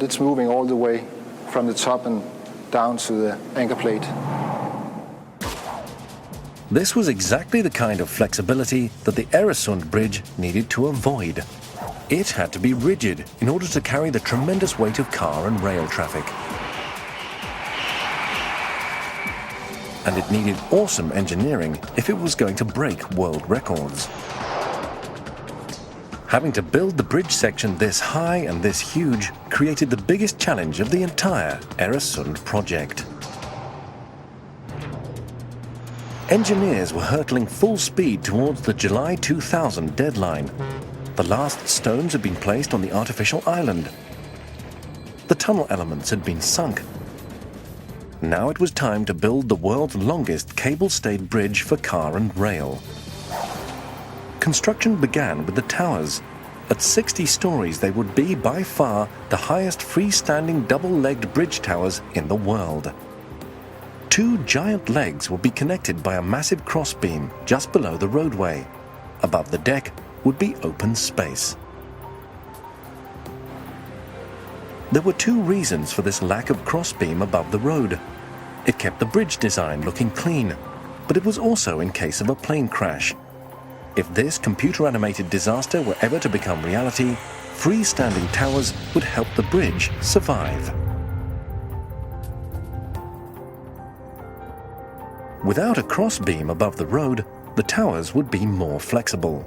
It's moving all the way from the top and down to the anchor plate. This was exactly the kind of flexibility that the Oresund bridge needed to avoid. It had to be rigid in order to carry the tremendous weight of car and rail traffic. And it needed awesome engineering if it was going to break world records. Having to build the bridge section this high and this huge created the biggest challenge of the entire Oresund project. Engineers were hurtling full speed towards the July 2000 deadline. The last stones had been placed on the artificial island. The tunnel elements had been sunk. Now it was time to build the world's longest cable-stayed bridge for car and rail. Construction began with the towers. At 60 stories, they would be by far the highest freestanding double-legged bridge towers in the world. Two giant legs would be connected by a massive crossbeam just below the roadway. Above the deck would be open space. There were two reasons for this lack of crossbeam above the road. It kept the bridge design looking clean, but it was also in case of a plane crash. If this computer-animated disaster were ever to become reality, freestanding towers would help the bridge survive. Without a crossbeam above the road, the towers would be more flexible.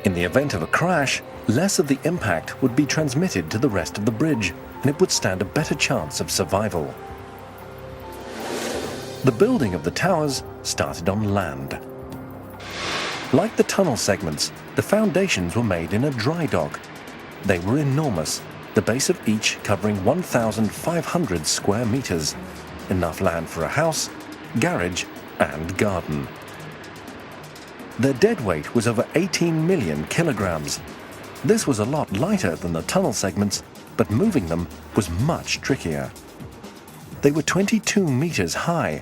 In the event of a crash, less of the impact would be transmitted to the rest of the bridge, and it would stand a better chance of survival. The building of the towers started on land. Like the tunnel segments, the foundations were made in a dry dock. They were enormous, the base of each covering 1,500 square meters, enough land for a house, garage, and garden. Their dead weight was over 18 million kilograms. This was a lot lighter than the tunnel segments, but moving them was much trickier. They were 22 meters high.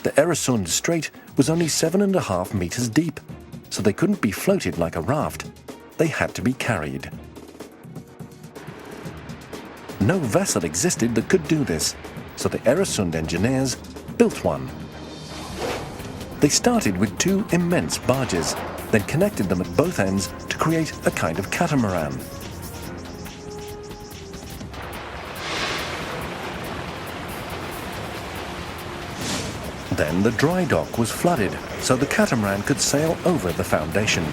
The Oresund Strait was only 7.5 meters deep, so they couldn't be floated like a raft. They had to be carried. No vessel existed that could do this, so the Oresund engineers built one. They started with two immense barges, then connected them at both ends to create a kind of catamaran. Then the dry dock was flooded, so the catamaran could sail over the foundation.